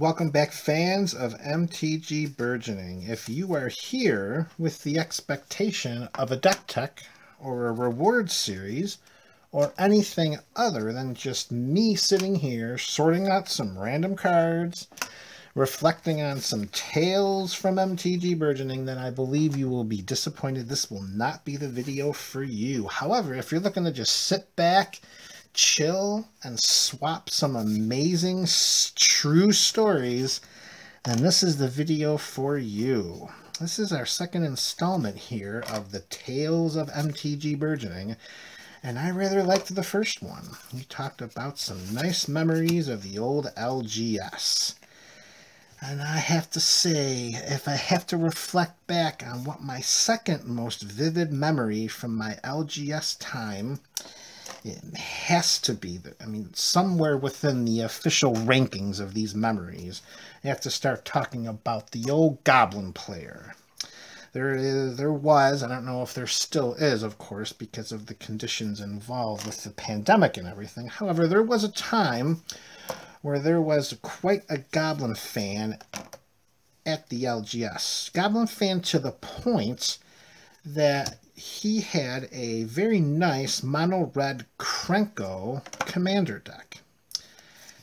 welcome back, fans of MTG Burgeoning. If you are here with the expectation of a deck tech or a reward series or anything other than just me sitting here sorting out some random cards, reflecting on some tales from MTG Burgeoning, then I believe you will be disappointed. This will not be the video for you. However, if you're looking to just sit back, chill, and swap some amazing true stories, then this is the video for you. This is our second installment here of the Tales of MTG Burgeoning, and I rather liked the first one. We talked about some nice memories of the old LGS. And I have to say, if I have to reflect back on what my second most vivid memory from my LGS time, it has to be, somewhere within the official rankings of these memories, I have to start talking about the old Goblin player. There was, I don't know if there still is, of course, because of the conditions involved with the pandemic and everything. However, there was a time where there was quite a Goblin fan at the LGS. Goblin fan to the point that he had a very nice mono-red Krenko commander deck.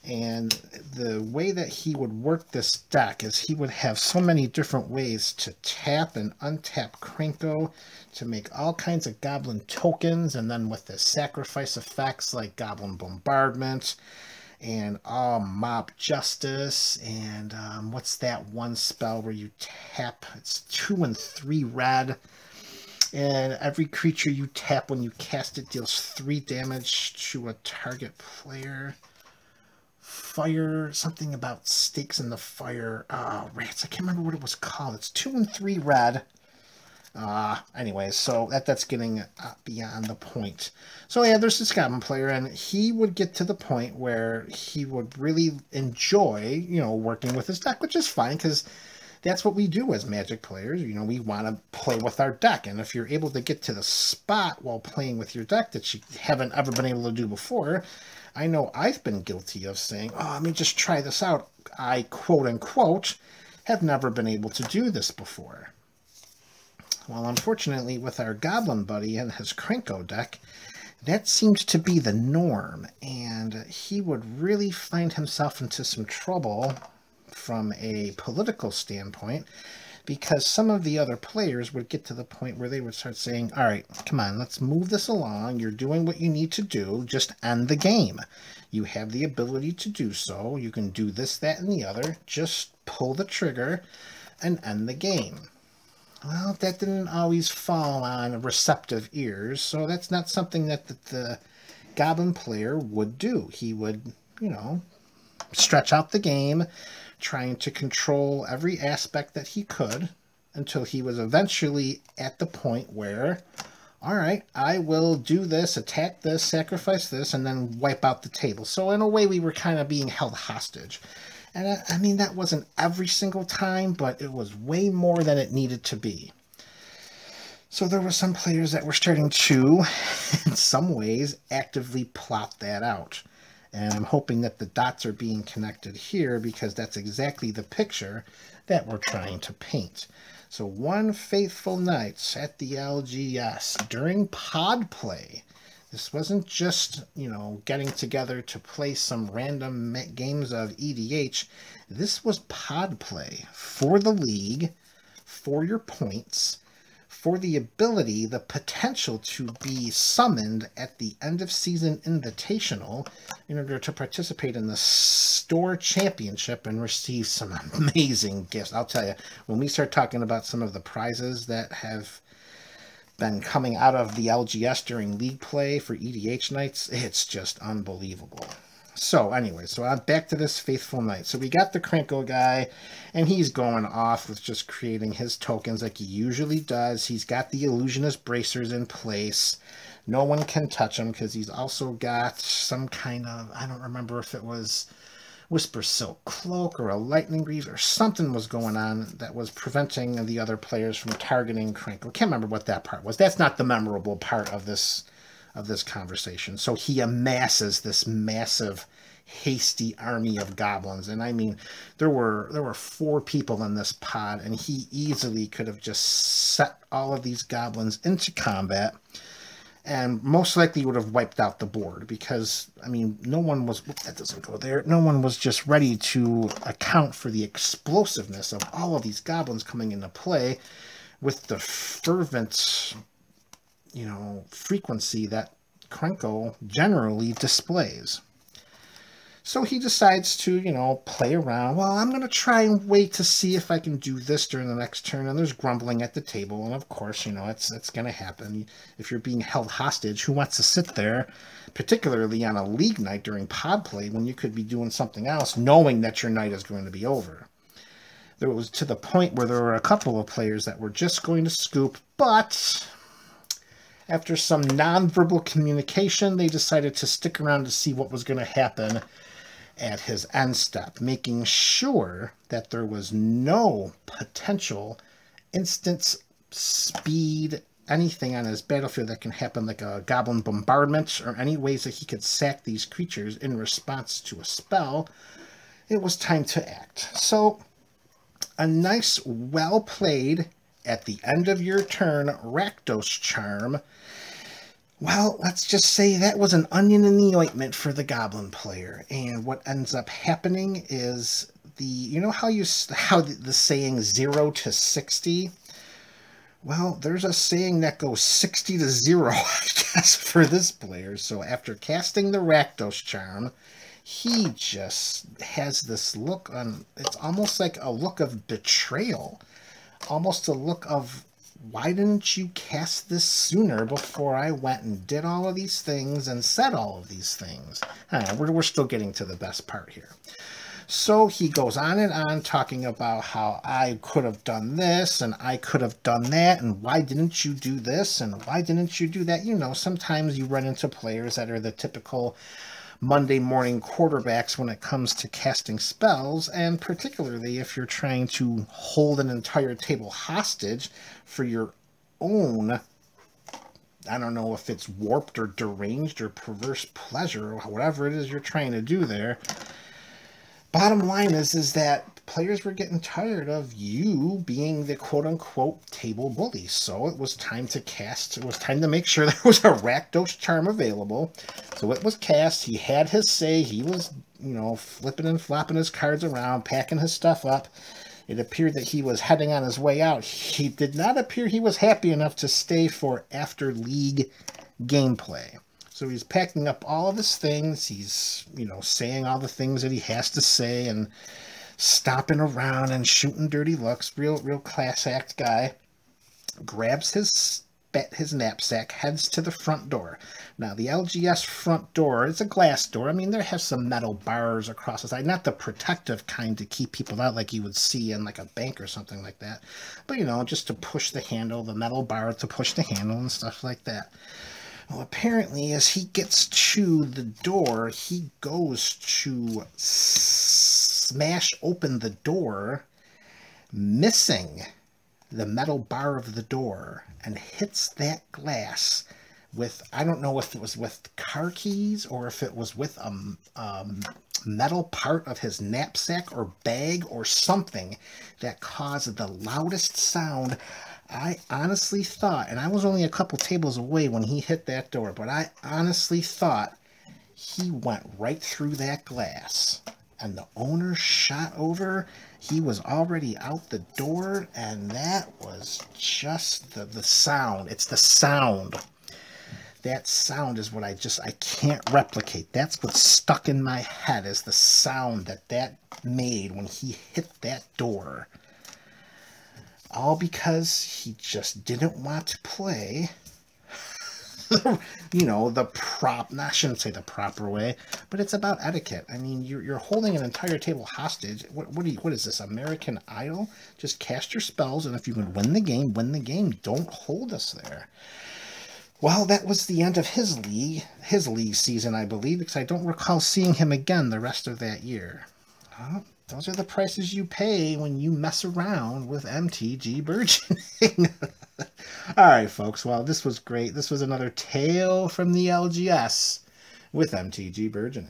And the way that he would work this deck is he would have so many different ways to tap and untap Krenko to make all kinds of Goblin tokens, and then with the sacrifice effects like Goblin Bombardment and Mob Justice, and what's that one spell where you tap, it's 2 and 3 red, and every creature you tap when you cast it deals 3 damage to a target player. Fire, something about stakes in the fire. Rats, I can't remember what it was called. It's 2 and 3 red. Anyways, so that's getting beyond the point. So yeah, there's this Goblin player, and he would get to the point where he would really enjoy, working with his deck, which is fine, because that's what we do as Magic players. We want to play with our deck, and if you're able to get to the spot while playing with your deck that you haven't ever been able to do before, I know I've been guilty of saying, let me just try this out. I, quote-unquote, have never been able to do this before. Well, unfortunately, with our Goblin buddy and his Krenko deck, that seemed to be the norm, and he would really find himself into some trouble from a political standpoint, because some of the other players would get to the point where they would start saying, all right, come on, let's move this along. You're doing what you need to do. Just end the game. You have the ability to do so. You can do this, that, and the other. Just pull the trigger and end the game. Well, that didn't always fall on receptive ears, so that's not something that the Goblin player would do. He would, stretch out the game, trying to control every aspect that he could until he was eventually at the point where, all right, I will do this, attack this, sacrifice this, and then wipe out the table. So in a way, we were kind of being held hostage. And I mean, that wasn't every single time, but it was way more than it needed to be. So there were some players that were starting to, in some ways, actively plot that out. And I'm hoping that the dots are being connected here, because that's exactly the picture that we're trying to paint. So one fateful night at the LGS during pod play, this wasn't just, getting together to play some random games of EDH. This was pod play for the league, for your points, for the ability, the potential to be summoned at the end of season invitational in order to participate in the store championship and receive some amazing gifts. I'll tell you, when we start talking about some of the prizes that have been coming out of the LGS during league play for EDH nights, it's just unbelievable. So anyway, so I'm back to this faithful night. So we got the Krenko guy, and he's going off with just creating his tokens like he usually does. He's got the Illusionist Bracers in place. No one can touch him, because he's also got some kind of, I don't remember if it was Whisper Silk Cloak or a Lightning Greaves or something was going on that was preventing the other players from targeting Krenko. Can't remember what that part was. That's not the memorable part of this conversation. So he amasses this massive hasty army of goblins. And I mean, there were 4 people in this pod, and he easily could have just set all of these goblins into combat, and most likely would have wiped out the board, because, I mean, no one was, that doesn't go there, no one was just ready to account for the explosiveness of all of these goblins coming into play with the fervent, you know, frequency that Krenko generally displays. So he decides to, you know, play around. Well, I'm going to try and wait to see if I can do this during the next turn. And there's grumbling at the table. And of course, you know, it's going to happen. If you're being held hostage, who wants to sit there, particularly on a league night during pod play, when you could be doing something else, knowing that your night is going to be over? There was to the point where there were a couple of players that were just going to scoop, but after some nonverbal communication, they decided to stick around to see what was going to happen at his end step, making sure that there was no potential instant speed, anything on his battlefield that can happen, like a goblin bombardment or any ways that he could sack these creatures in response to a spell. It was time to act. So a nice, well played, at the end of your turn, Rakdos Charm. Well, let's just say that was an onion in the ointment for the goblin player. And what ends up happening is you know how the saying 0 to 60? Well, there's a saying that goes 60 to 0, I guess, for this player. So after casting the Rakdos Charm, he just has this look on, it's almost like a look of betrayal. Almost a look of, why didn't you cast this sooner before I went and did all of these things and said all of these things? I don't know, we're still getting to the best part here. So he goes on and on talking about how I could have done this and I could have done that, and why didn't you do this and why didn't you do that? You know, sometimes you run into players that are the typical Monday morning quarterbacks when it comes to casting spells, and particularly if you're trying to hold an entire table hostage for your own, I don't know if it's warped or deranged or perverse pleasure or whatever it is you're trying to do there. Bottom line is that players were getting tired of you being the quote-unquote table bully. So it was time to cast. It was time to make sure there was a Rakdos Charm available. So it was cast. He had his say. He was, you know, flipping and flopping his cards around, packing his stuff up. It appeared that he was heading on his way out. He did not appear he was happy enough to stay for after league gameplay. So he's packing up all of his things. He's, you know, saying all the things that he has to say and stomping around and shooting dirty looks. Real class act guy. Grabs his knapsack, heads to the front door. Now, the LGS front door is a glass door. I mean, there has some metal bars across the side. Not the protective kind to keep people out like you would see in like a bank or something like that. But, you know, just to push the handle, the metal bar to push the handle and stuff like that. Well, apparently, as he gets to the door, he goes to smash open the door, missing the metal bar of the door, and hits that glass with, I don't know if it was with car keys or if it was with a metal part of his knapsack or bag or something that caused the loudest sound. I honestly thought, and I was only a couple tables away when he hit that door, but I honestly thought he went right through that glass. And the owner shot over. He was already out the door, and that was just the sound. It's the sound. That sound is what I can't replicate. That's what's stuck in my head, is the sound that made when he hit that door. All because he just didn't want to play, you know, I shouldn't say the proper way, but it's about etiquette. I mean, you're holding an entire table hostage. What is this, American Idol? Just cast your spells, and if you can win the game, win the game. Don't hold us there. Well, that was the end of his league season, I believe, because I don't recall seeing him again the rest of that year. Well, those are the prices you pay when you mess around with MTG Burgeoning. All right, folks. Well, this was great. This was another tale from the LGS with MTG Burgeoning.